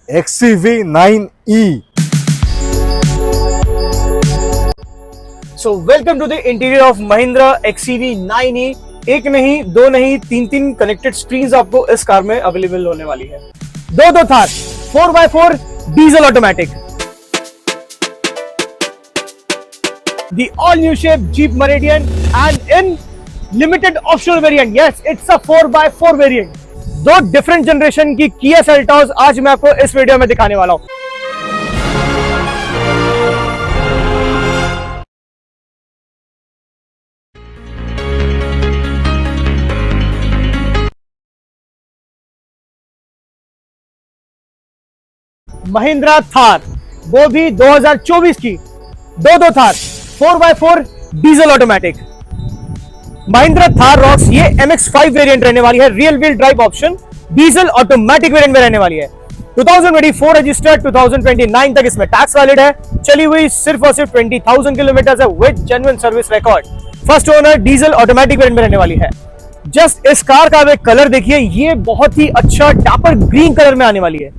XCV9E। So welcome to the interior of Mahindra XCV9E। एक नहीं, दो नहीं, तीन कनेक्टेड स्क्रीन्स आपको इस कार में अवेलेबल होने वाली है। दो Thar 4x4 diesel automatic, the all new shape Jeep Meridian and in limited optional variant. Yes, it's a 4x4 variant। दो डिफरेंट जनरेशन की Kia Seltos आज मैं आपको इस वीडियो में दिखाने वाला हूं। महिंद्रा थार, वो भी 2024 की। दो Thar 4x4 diesel automatic Mahindra Thar rocks. ये MX-5 वेरिएंट रहने वाली है, real wheel drive option diesel automatic variant में रहने वाली है। 2024 रजिस्टर्ड, 2029 तक इसमें टैक्स वैलिड है। चली हुई सिर्फ और सिर्फ 20,000 किलोमीटर है with genuine service record. First owner diesel automatic variant में रहने वाली है। जस्ट इस कार का कलर देखिए, ये बहुत ही अच्छा डार्क ग्रीन कलर में आने वाली है।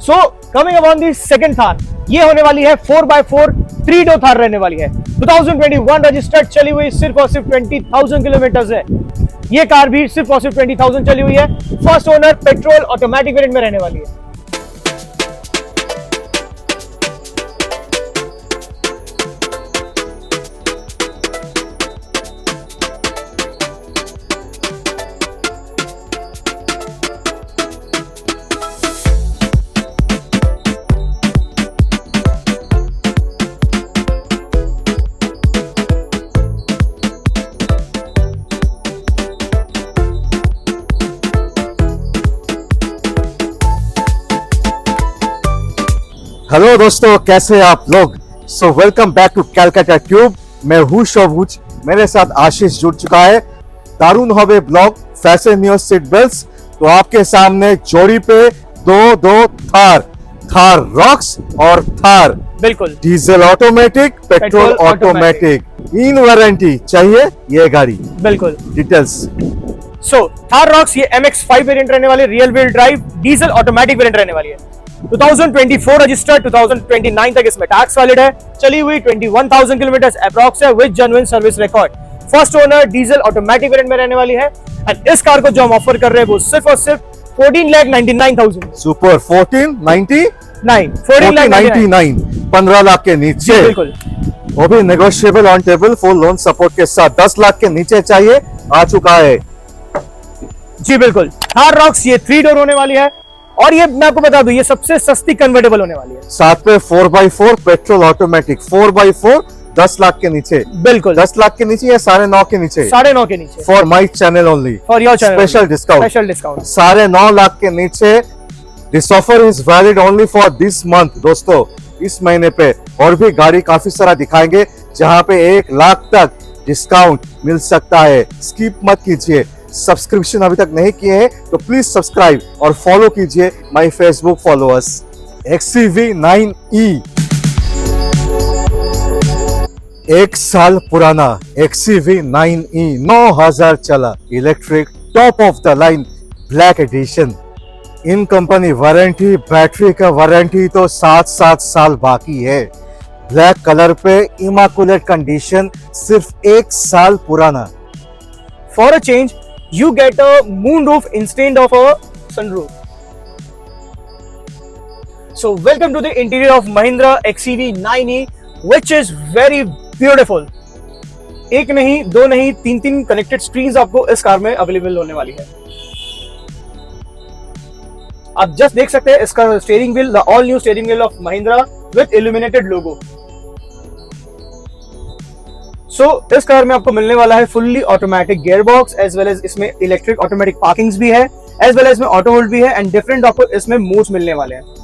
So coming upon the second Thar, ये होने वाली है 4x4 3 डोर थार रहने वाली है। 2021 रजिस्टर्ड, चली हुई सिर्फ और सिर्फ 20,000 किलोमीटर है। ये कार भी सिर्फ और सिर्फ 20,000 चली हुई है। First owner petrol automatic variant में रहने वाली है। हेलो दोस्तों, कैसे आप लोग। So welcome back to Calcutta tube. मैं हूँ शोभूज, मेरे साथ आशीष जुड़ चुका है। दारुण हवे blog, fashion news, seat belts. तो आपके सामने जोड़ी पे दो थार रॉक्स और थार बिल्कुल डीजल ऑटोमेटिक, पेट्रोल ऑटोमेटिक। इन वारंटी चाहिए ये गाड़ी, बिल्कुल डिटेल्स। सो थार रॉक्स ये MX-5 वेरिएंट रहने वाली, real wheel drive diesel automatic variant रहने वाली है। 2024 रजिस्टर्ड, 2029 तक इसमें टैक्स वैलिड है। चली हुई 21,000 किलोमीटर अप्रॉक्स है with genuine service record. First owner diesel automatic variant में रहने वाली है। एंड इस कार को जो हम ऑफर कर रहे हैं वो सिर्फ और सिर्फ 14,99,000। सुपर 14,99,9 15 लाख के नीचे, बिल्कुल, वो भी negotiable on table, full loan support के साथ। 10 लाख के नीचे चाहिए, आ चुका है जी बिल्कुल। थार रॉक्स ये 3 डोर होने वाली है और ये मैं आपको बता दूं, ये सबसे सस्ती कन्वर्टेबल होने वाली है। साथ पे 4x4 petrol automatic, 4x4 10 lakh के नीचे, बिल्कुल 10 लाख के नीचे या 9.5 के नीचे, 9.5 के नीचे। For my channel only, for your channel special discount, 9.5 lakh के नीचे। This offer is valid only for this month दोस्तों, इस महीने पे। और भी गाड़ी काफी सारा दिखाएंगे जहां पे 1 लाख तक डिस्काउंट मिल सकता है। स्किप मत कीजिए। सब्सक्रिप्शन अभी तक नहीं किए हैं तो प्लीज सब्सक्राइब और फॉलो कीजिए माय फेसबुक फॉलोअर्स। XCV9E 1 साल पुराना XCV9E 9,000 चला, electric top of the line black edition. In company warranty, battery का वारंटी तो 7 साल बाकी है। ब्लैक कलर पे इमाकुलेट कंडीशन, सिर्फ 1 साल पुराना। For a change, you get a moon roof instead of a sunroof. So welcome to the interior of Mahindra XEV 9e, which is very beautiful. एक नहीं, दो नहीं, तीन कनेक्टेड स्क्रीन्स आपको इस कार में अवेलेबल होने वाली है। आप जस्ट देख सकते हैं इसका steering wheel, the all new steering wheel of Mahindra with illuminated logo. So इस कार में आपको मिलने वाला है fully automatic gear box, as well as इसमें इलेक्ट्रिक ऑटोमेटिक पार्किंग्स भी है, एज वेल एज इसमें ऑटो होल्ड भी है, एंड डिफरेंट आपको इसमें मोड्स मिलने वाले हैं।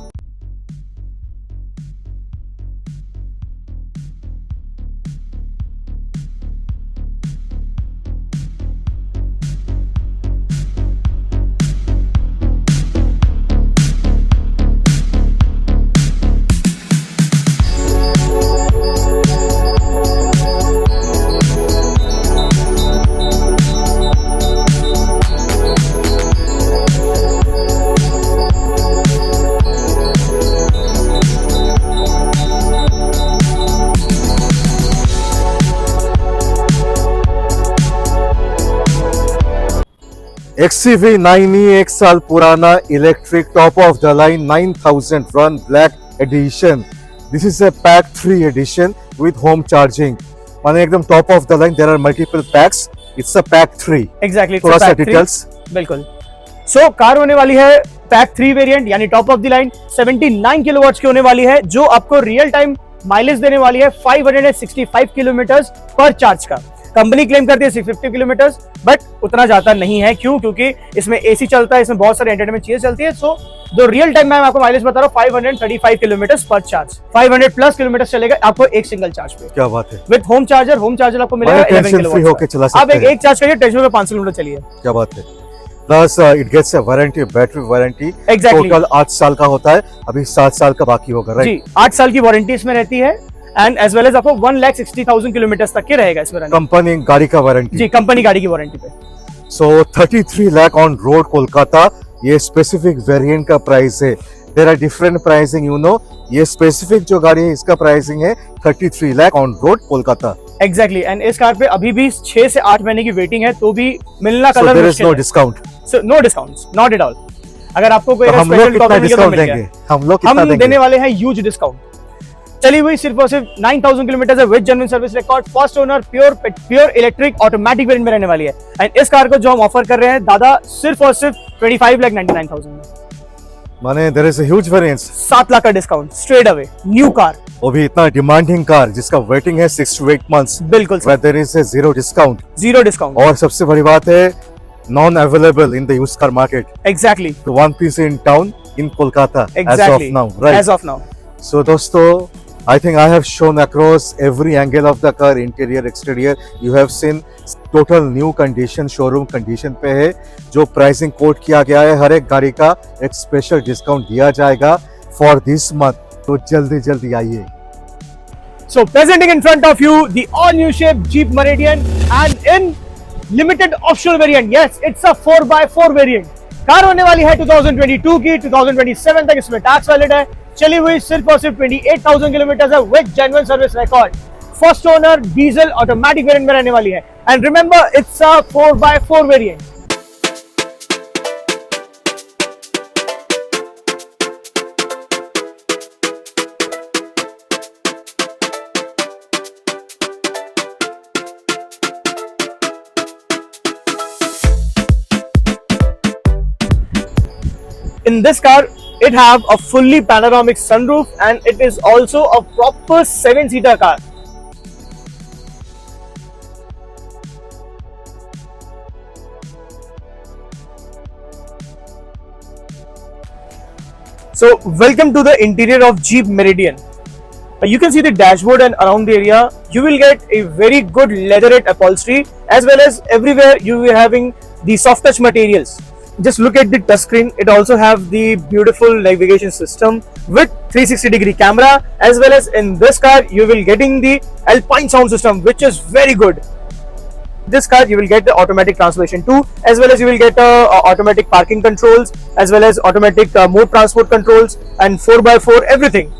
XCV 9e एक साल पुराना electric top of the line 9000 run black edition. This is a pack 3 edition with home charging. माने एकदम top of the line, there are multiple packs, it's a pack 3। Exactly, थोड़ा सा डिटेल्स। बिल्कुल। So car होने वाली है pack 3 variant यानी top of the line, 79 kilowatts की होने वाली है, जो आपको रियल टाइम माइलेज देने वाली है 565 किलोमीटर पर चार्ज का। कंपनी क्लेम करती है 650 किलोमीटर, बट उतना जाता नहीं है। क्यों? क्योंकि इसमें एसी चलता है, इसमें बहुत सारे एंटरटेनमेंट चीजें चलती है। सो जो रियल टाइम मैं आपको माइलेज बता रहा हूँ 535 किलोमीटर पर चार्ज, 500 प्लस किलोमीटर चलेगा आपको एक सिंगल चार्ज पे। क्या बात है। विद होम चार्जर आपको मिलेगा 11 किलोवाट। आप एक चार्ज करिए, टेंशन पे 500 किलोमीटर चलिए। क्या बात है। Plus it gets a warranty, battery warranty. Exactly. Total 8 साल का होता है, अभी 7 साल का बाकी होगा, राइट? जी, 8 साल की वारंटी इसमें रहती है, एंड एज वेल एज आपको 1,60,000 किलोमीटर तक के रहेगा इसमें। कंपनी गाड़ी का वारंटी। जी, कंपनी गाड़ी की वारंटी पे। So 33 lakh on road Kolkata, ये स्पेसिफिक वेरिएंट का प्राइस है। There are different pricing, you know. ये स्पेसिफिक जो गाड़ी है इसका प्राइसिंग है 33 lakh on road Kolkata. Exactly, and इस कार पे अभी भी 6 से 8 महीने की वेटिंग है, तो भी मिलना colour there is no discount. So no discounts, not at all. अगर आपको कोई हम लोग कितना डिस्काउंट देंगे? हम देने वाले हैं ह्यूज डिस्काउंट। चली हुई सिर्फ और सिर्फ 9000 किलोमीटर है with genuine service record, first owner, pure electric automatic variant में रहने वाली है। एंड इस कार को जो हम ऑफर कर रहे हैं दादा सिर्फ और सिर्फ 25,99,000 में। माने there is a huge variance, 7 lakh का discount straight away, new car. वो भी इतना डिमांडिंग कार जिसका वेटिंग है 6 to 8 months। बिल्कुल sir, there is a zero discount. और सबसे बड़ी बात है non available in the used car market. Exactly, one piece in town in Kolkata as of now, right? As of now. So दोस्तों, I think I have shown across every angle of the car, interior, exterior. You have seen total new condition, showroom condition पे है। जो pricing coat किया गया है, हर एक गाड़ी का एक स्पेशल डिस्काउंट दिया जाएगा फॉर दिस मंथ। तो जल्दी आइए। So presenting in front of you the all new shape Jeep Meridian, and in limited optional variant. Yes, it's a 4x4 variant. Car होने वाली है 2022 की, 2027 तक इसमें टैक्स वैलिड है। चली हुई सिर्फ और सिर्फ 28,000 किलोमीटर है with genuine service record. First owner diesel automatic variant में रहने वाली है, and remember it's a 4x4 variant. In this car, it have a fully panoramic sunroof, and it is also a proper 7-seater car. So welcome to the interior of Jeep Meridian. You can see the dashboard, and around the area you will get a very good leatherette upholstery, as well as everywhere you will having the soft touch materials. Just look at the touchscreen. It also have the beautiful navigation system with 360-degree camera, as well as in this car you will getting the Alpine sound system, which is very good. This car you will get the automatic transmission too, as well as you will get automatic parking controls, as well as automatic mode transport controls, and 4x4 everything.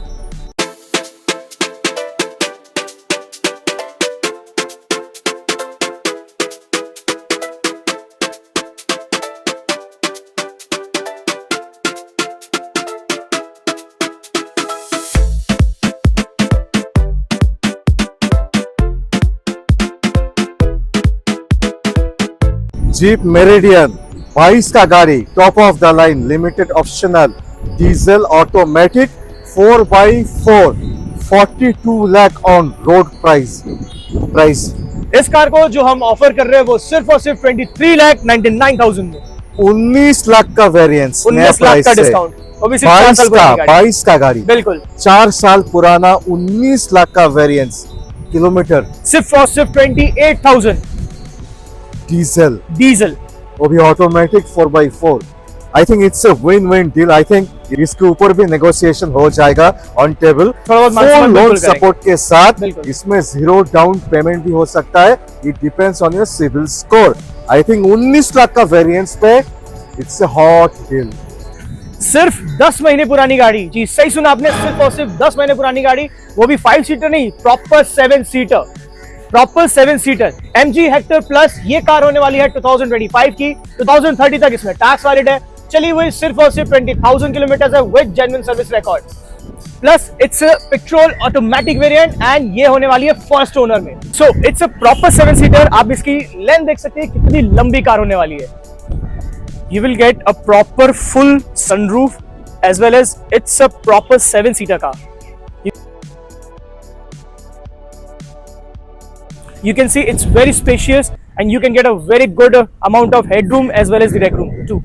Jeep meridian 22 का गाड़ी, top of the line, limited optional, diesel automatic 4x4, 42 lakh on road price. इस car को जो हम offer कर रहे हैं वो सिर्फ और सिर्फ 23,99,000 में, 19 लाख का वेरिएंस, 19 लाख का डिस्काउंट, वो भी सिर्फ 4 साल पुरानी गाड़ी। 22 का गाड़ी, बिल्कुल 4 साल पुराना, 19 लाख का वेरिएंस, किलोमीटर, सिर्फ और सिर्फ 28,000 डीजल, डीजल। वो भी automatic 4x4। I think it's a win win deal. I think इसके ऊपर भी नेगोशिएशन हो जाएगा ऑन टेबल, थोड़ा बहुत फुल maximum लोन बिल्कुल सपोर्ट के साथ। बिल्कुल। इसमें 0 डाउन पेमेंट भी हो सकता है, it depends on your CIBIL score. I think 19 lakh का वेरिएंस पे इट्स अ हॉट डील। सिर्फ 10 महीने पुरानी गाड़ी, जी सही सुना आपने, सिर्फ और सिर्फ 10 महीने पुरानी गाड़ी, वो भी 5 सीटर नहीं, proper 7 seater, proper 7 seater MG Hector plus. ये कार होने वाली है 2025 की, 2030 तक इसमें टैक्स वैलिड है, चली हुई सिर्फ और सिर्फ 20,000 किलोमीटर है with genuine service record. Plus it's petrol automatic variant and ये होने वाली है फर्स्ट ओनर में। So it's a proper 7 seater. आप इसकी लेंथ देख सकते हैं कितनी लंबी कार होने वाली है। You will get a proper full sunroof as well as it's a proper 7-seater car. You can see it's very spacious and you can get a very good amount of headroom as well as the legroom too.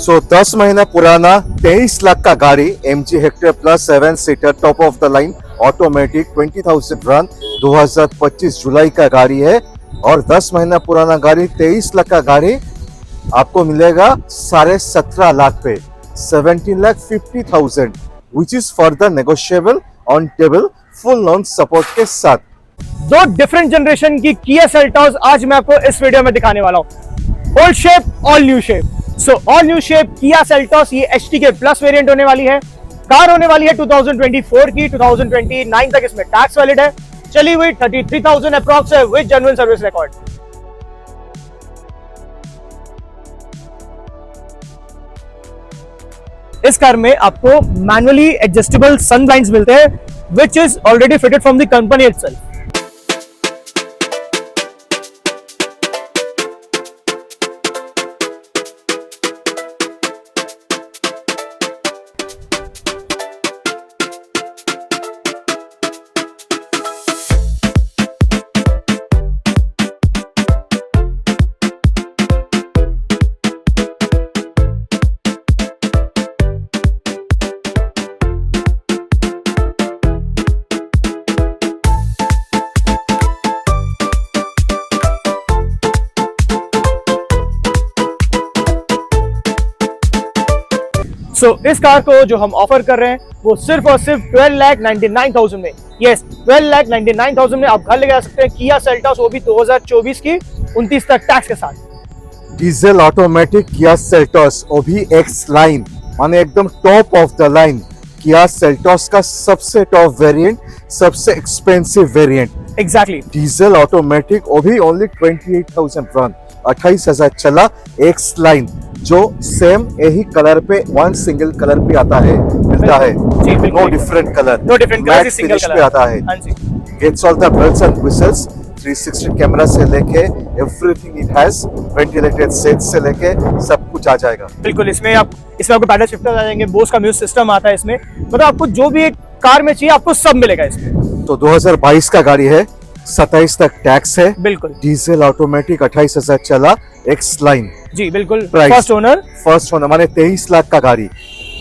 सो 10 महीना पुराना 23 लाख का गाड़ी, MG Hector plus 7 seater, top of the line, automatic, 20,000 run, 2025 जुलाई का गाड़ी है। और 10 महीना पुराना गाड़ी, 23 लाख का गाड़ी आपको मिलेगा 17.5 लाख पे, 17,50,000, which is further negotiable on table, full loan support के साथ। 2 डिफरेंट जनरेशन की किया सेल्टॉस आज मैं आपको इस वीडियो में दिखाने वाला हूं। Old shape, all new shape. So all new shape Kia Seltos, ये HTK प्लस वेरिएंट होने वाली है। कार होने वाली है 2024 की, 2029 तक इसमें टैक्स वैलिड है, चली हुई 33,000 अप्रॉक्स है विद जेन्युइन सर्विस रिकॉर्ड। इस कार में आपको मैनुअली एडजस्टेबल सन ब्लाइंड्स मिलते हैं which is already fitted from the company itself. So इस कार को जो हम ऑफर कर रहे हैं वो सिर्फ और सिर्फ 12,99,000 में, यस 12,99,000 में आप घर ले जा सकते हैं किया सेल्टॉस, वो भी 2024 की, 29 तक टैक्स के साथ। डीजल ऑटोमेटिक किया सेल्टॉस, वो भी एक्स लाइन, माने एकदम top of the line. Kia Seltos का सबसे टॉप वेरिएंट, सबसे expensive variant, exactly. Diesel automatic, वो भी ओनली 28,000 रन, 28,000 चला, एक्स लाइन, जो सेम यही कलर पे, वन सिंगल कलर पे आता है, मिलता है, जी बिल्कुल, no different colour, no different colour, single finish colour पे आता है। हां जी, gets all the bells and whistles, 360 camera से लेके everything it has, ventilated seat से लेके सब कुछ आ जाएगा। बिल्कुल। इसमें आपको पैडल शिफ्टर आ जाएंगे, बोस का म्यूजिक सिस्टम आता है इसमें, मतलब आपको जो भी एक कार में चाहिए आपको सब मिलेगा इसमें। तो 2022 का गाड़ी है, 27 तक टैक्स है, बिल्कुल डीजल ऑटोमेटिक, 28,000 चला, एक्स लाइन, जी बिल्कुल, Price. फर्स्ट ओनर माने 23 लाख का गाड़ी,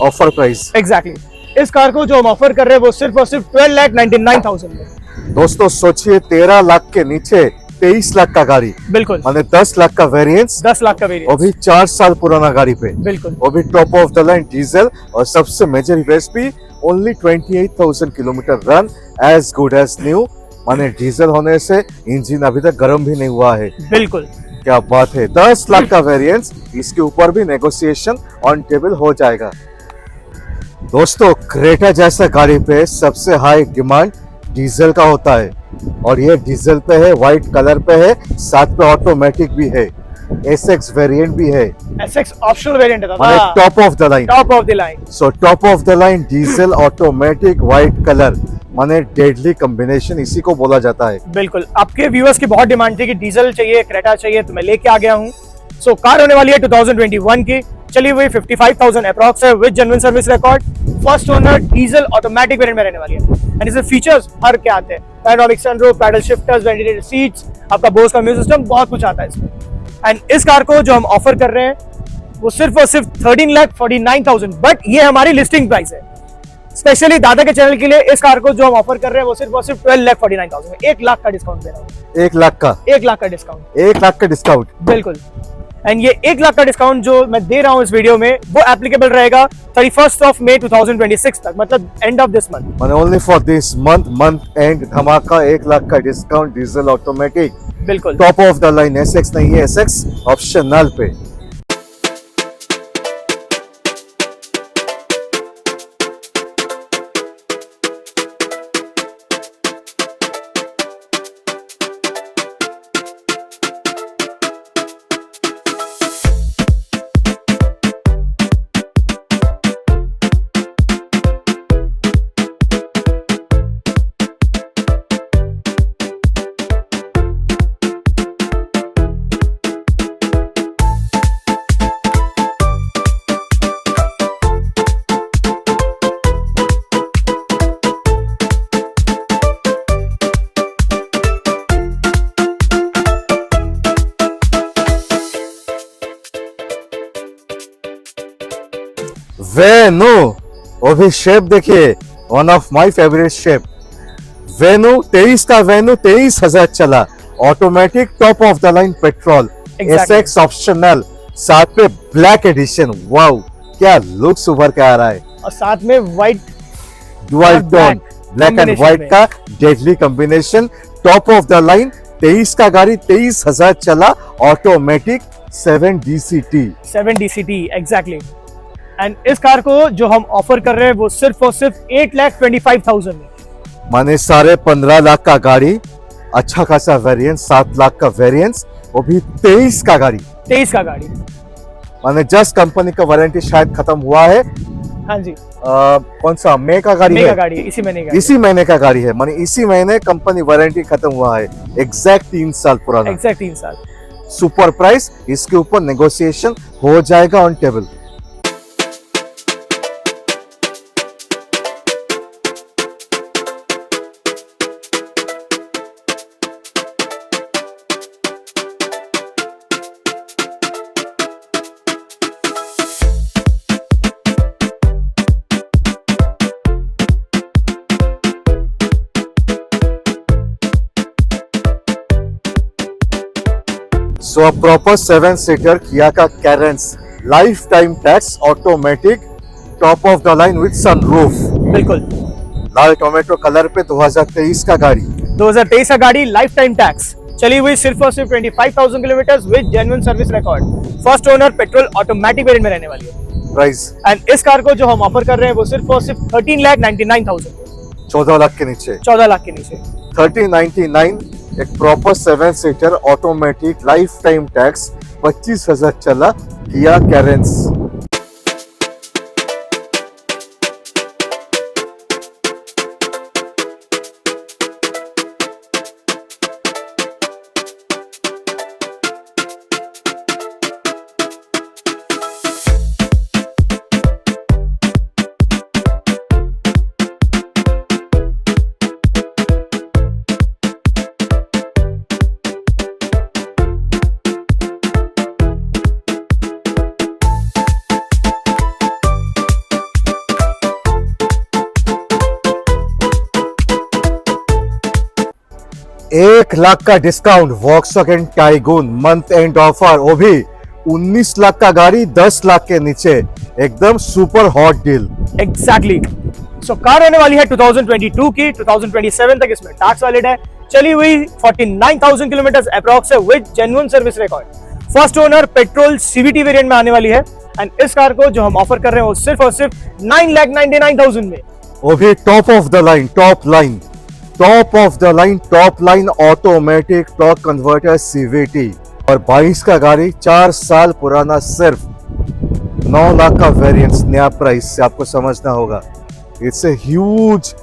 ऑफर प्राइस। एग्जैक्टली। इस कार को जो हम ऑफर कर रहे हैं वो सिर्फ और सिर्फ 12,99,000 में। दोस्तों सोचिए 13 लाख के नीचे 23 लाख का गाड़ी, बिल्कुल माने 10 लाख का वेरिएंस, 10 लाख का वो वेरिएंट, भी 4 साल पुराना गाड़ी पे, बिल्कुल वो भी top of the line diesel, और सबसे major USP only 28,000 kilometre run, as good as new, माने डीजल होने से इंजन अभी तक गर्म भी नहीं हुआ है। बिल्कुल। क्या बात है, 10 लाख का वेरिएंस, इसके ऊपर भी नेगोशिएशन ऑन टेबल हो जाएगा। दोस्तों क्रेटा जैसा गाड़ी पे सबसे हाई डिमांड डीजल का होता है और ये डीजल पे है, व्हाइट कलर पे है, साथ पे ऑटोमेटिक भी है, एसएक्स वेरिएंट भी है, एसएक्स ऑप्शनल वेरिएंट है माने दादा, top of the line. Top of the line. So top of the line diesel automatic white colour माने डेडली कॉम्बिनेशन इसी को बोला जाता है। बिल्कुल, आपके व्यूअर्स की बहुत डिमांड थी कि डीजल चाहिए, क्रेटा चाहिए, तो मैं लेके आ गया हूँ। सो कार होने वाली है 2021 की, चली हुई 55,000 अप्रॉक्स है with genuine service record, first owner diesel automatic variant में रहने वाली है। एंड इसमें फीचर्स हर क्या आते हैं, panoramic sunroof, paddle shifters, ventilated seats, आपका बोस का म्यूजिक सिस्टम, बहुत कुछ आता है इसमें। एंड इस कार को जो हम ऑफर कर रहे हैं वो सिर्फ और सिर्फ 13,49,000, बट ये हमारी लिस्टिंग प्राइस है। स्पेशली दादा के चैनल के लिए इस कार को जो हम ऑफर कर रहे हैं वो सिर्फ और सिर्फ 12,49,000 में, 1 लाख का डिस्काउंट दे रहा हूँ। 1 लाख का, 1 लाख का डिस्काउंट, 1 लाख का डिस्काउंट, बिल्कुल। एंड ये 1 लाख का डिस्काउंट जो मैं दे रहा हूँ इस वीडियो में वो एप्लीकेबल रहेगा 31st ऑफ मई 2026 तक, मतलब एंड ऑफ दिस मंथ। माने only for this month and धमाका 1 लाख का डिस्काउंट डीजल ऑटोमेटिक, बिल्कुल। Top of the line, SX नहीं है, एसएक्स ऑप्शनल पे। वेनु, वो भी शेप देखिए, one of my favourite shape. Venue 23 का वेनु 23,000 चला, automatic top of the line petrol, SX optional, साथ में ब्लैक एडिशन। वाओ क्या लुक्स उभर के आ रहा है, और साथ में white dual tone black and white का deadly combination, top of the line, 23 का गाड़ी, 23,000 चला, ऑटोमेटिक 7 DCT एग्जैक्टली। एंड इस कार को जो हम ऑफर कर रहे हैं वो सिर्फ और सिर्फ 8,25,000 में, माने 15.5 लाख का गाड़ी, अच्छा खासा वेरिएंस, 7 लाख का वेरिएंस, वो भी 23 का गाड़ी। 23 का गाड़ी, माने जस्ट कंपनी का वारंटी शायद खत्म हुआ है। हाँ जी, कौन सा मई का गाड़ी मई का है? गाड़ी है, इसी महीने का, इसी महीने का गाड़ी है, माने इसी महीने कंपनी वारंटी खत्म हुआ है, एग्जैक्ट 3 साल पुराना, एग्जैक्ट 3 साल। सुपर प्राइस, इसके ऊपर नेगोशिएशन हो जाएगा on table. So a proper 7-seater Kia का Carens, lifetime tax, automatic, top of the line with sunroof, बिल्कुल, लाल टोमेटो कलर पे 2023 का गाड़ी, 2023 का गाड़ी, लाइफ टाइम टैक्स, चली हुई सिर्फ और सिर्फ 25,000 kilometre with genuine service record, first owner, petrol automatic variant में रहने वाली है। प्राइस एंड इस कार को जो हम ऑफर कर रहे हैं वो सिर्फ और सिर्फ 13,99,000, 14 लाख के नीचे, 14 लाख के नीचे। 1399, एक proper 7-seater automatic, life time tax, 25,000 चला, किया कैरेंस। एक लाख का discount, Volkswagen tycoon month and offer, वो भी 19 लाख का गाड़ी 10 लाख के नीचे, एकदम सुपर हॉट डील। एग्जैक्टली। सो कार होने वाली है 2022 की, 2027 तक इसमें टैक्स वैलिड है। चली हुई 49,000 किलोमीटर अप्रॉक्स है with genuine service record. First owner petrol CVT variant में आने वाली है एंड इस कार को जो हम ऑफर कर रहे हैं वो सिर्फ और सिर्फ 9,99,000 में। वो भी top of the line, top line automatic torque converter CVT और 22 का गाड़ी, 4 साल पुराना, सिर्फ 9 लाख का वेरिएंट्स, नया प्राइस से आपको समझना होगा। It's a huge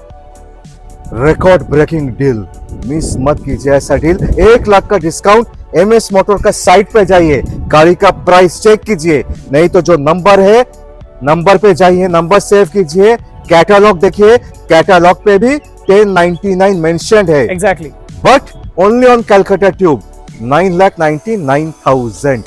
record breaking deal, miss मत कीजिए ऐसा डील। 1 लाख का डिस्काउंट। एमएस मोटर का साइट पे जाइए, गाड़ी का प्राइस चेक कीजिए, नहीं तो जो नंबर है नंबर पे जाइए, नंबर सेव कीजिए, कैटलॉग देखिए, कैटलॉग पे भी 1099 मेंशन्ड है। Exactly, but only on Calcutta tube 9,99,000।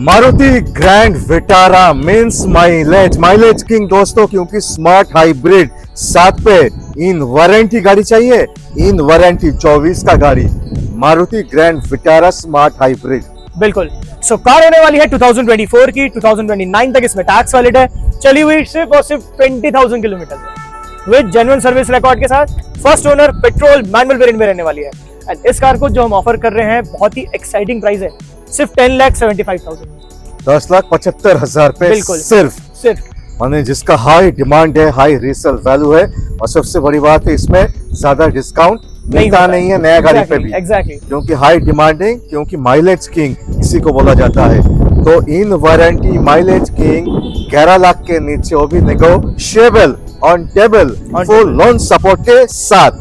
Maruti grand Vitara means mileage king दोस्तों, क्योंकि स्मार्ट हाइब्रिड साथ पे इन वारंटी गाड़ी चाहिए, इन वारंटी 24 का गाड़ी, Maruti grand Vitara smart hybrid. बिल्कुल। सो कार होने वाली है 2024 की, 2029 तक इसमें टैक्स वैलिड है, चली हुई सिर्फ और सिर्फ 20,000 kilometre with genuine service record के साथ। First owner petrol manual variant में रहने वाली है एंड इस कार को जो हम ऑफर कर रहे हैं बहुत ही एक्साइटिंग प्राइस है, सिर्फ 10,75,000, 10,75,000 पे सिर्फ माने जिसका हाई डिमांड है, हाई रीसेल वैल्यू है और सबसे बड़ी बात है इसमें ज्यादा डिस्काउंट मिलता नहीं है नया गाड़ी पे भी। एग्जैक्टली, क्योंकि हाई डिमांडिंग, क्योंकि माइलेज किंग इसी को बोला जाता है। तो इन वारंटी माइलेज किंग 11 लाख के नीचे, वो भी negotiable on table full loan support के साथ।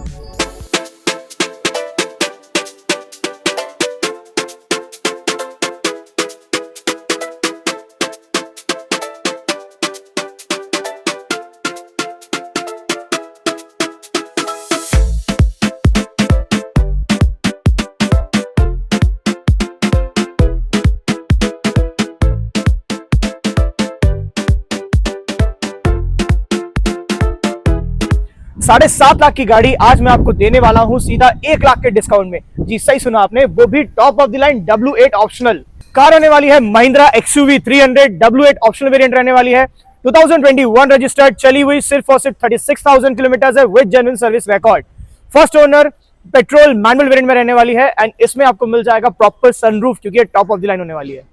$7.5 लाख की गाड़ी आज मैं आपको देने वाला हूं सीधा 1 लाख के डिस्काउंट में। जी सही सुना आपने, वो भी top of the line W8 optional car होने वाली है। Mahindra XUV 300 W8 optional variant रहने वाली है, 2021 रजिस्टर्ड, चली हुई सिर्फ और सिर्फ 36,000 किलोमीटर है with genuine service record. First owner petrol manual variant में रहने वाली है एंड इसमें आपको मिल जाएगा प्रॉपर सनरूफ, क्योंकि ये टॉप ऑफ द लाइन होने वाली है।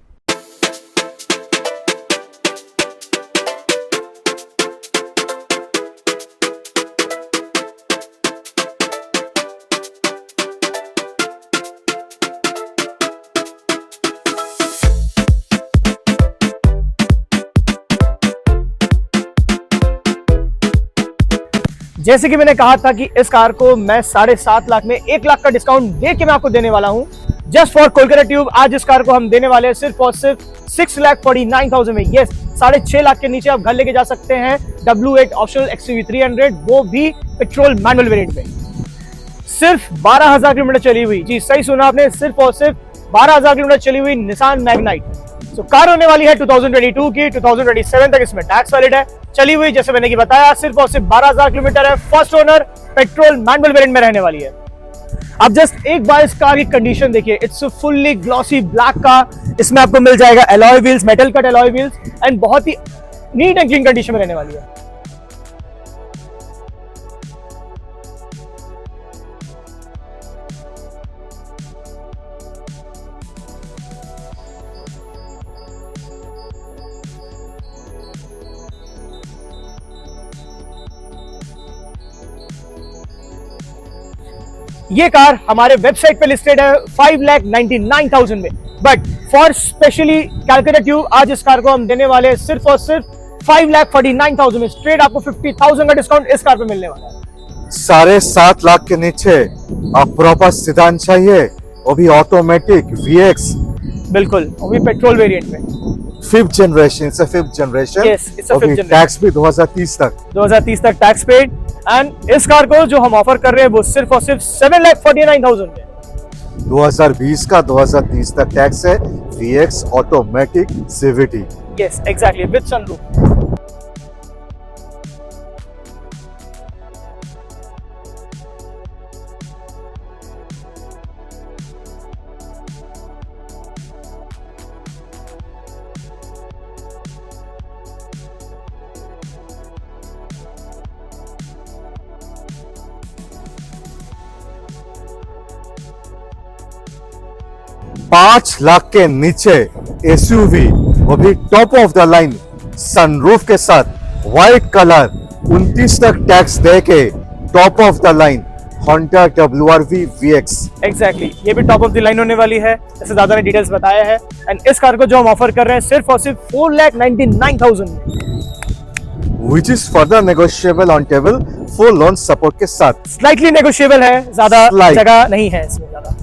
जैसे कि मैंने कहा था कि इस कार को मैं 7.5 लाख में 1 लाख का डिस्काउंट दे के मैं आपको देने वाला हूं जस्ट फॉर कोलकाता ट्यूब। आज इस कार को हम देने वाले हैं सिर्फ और सिर्फ 6,49,000 में। यस, 6.5 लाख के नीचे आप घर लेके जा सकते हैं W8 ऑप्शनल XUV 300, वो भी पेट्रोल मैनुअल वेरिएंट में। सिर्फ 12,000 किलोमीटर चली हुई, जी सही सुना आपने, सिर्फ और सिर्फ 12,000 किलोमीटर चली हुई निसान मैग्नाइट। सो कार होने वाली है 2022 की, 2027 तक इसमें टैक्स वैलिड है, चली हुई जैसे मैंने की बताया सिर्फ और सिर्फ 12,000 किलोमीटर है। First owner petrol manual variant में रहने वाली है। अब जस्ट एक बार इस कार की कंडीशन देखिए, it's fully glossy black car. इसमें आपको मिल जाएगा alloy wheels, metal cut alloy wheels and बहुत ही नीट एंड क्लीन कंडीशन में रहने वाली है। ये कार हमारे वेबसाइट पे लिस्टेड है 5,99,000 में, but for specially Calcutta tube आज इस कार को हम देने वाले हैं सिर्फ और सिर्फ 5,49,000 में। स्ट्रेट आपको 50,000 का डिस्काउंट इस कार पे मिलने वाला है। 7.5 लाख के नीचे आप प्रॉपर सिडान चाहिए, वो भी ऑटोमेटिक VX बिल्कुल, वो भी पेट्रोल वेरिएंट में। Fifth generation, it's a fifth generation. Yes, it's a fifth generation. Tax भी 2030 तक। 2030 तक टैक्स पेड। एंड इस कार को जो हम ऑफर कर रहे हैं वो सिर्फ और सिर्फ 7,49,000 में। 2020 का 2030 तक टैक्स है। VX automatic CVT। Yes exactly, with sunroof. पांच लाख के नीचे SUV, वो भी top of the line sunroof के साथ, व्हाइट कलर, 29 तक टैक्स दे के top of the line Honda WRV VX। Exactly, ये भी टॉप ऑफ द लाइन होने वाली है, जैसे दादा ने डिटेल्स बताया है। एंड इस कार को जो हम ऑफर कर रहे हैं सिर्फ और सिर्फ 4,99,000 में। Which is further negotiable on table, full loan support के साथ। स्लाइटली नेगोशिएबल है, ज्यादा Slight. जगह नहीं है इसमें ज्यादा।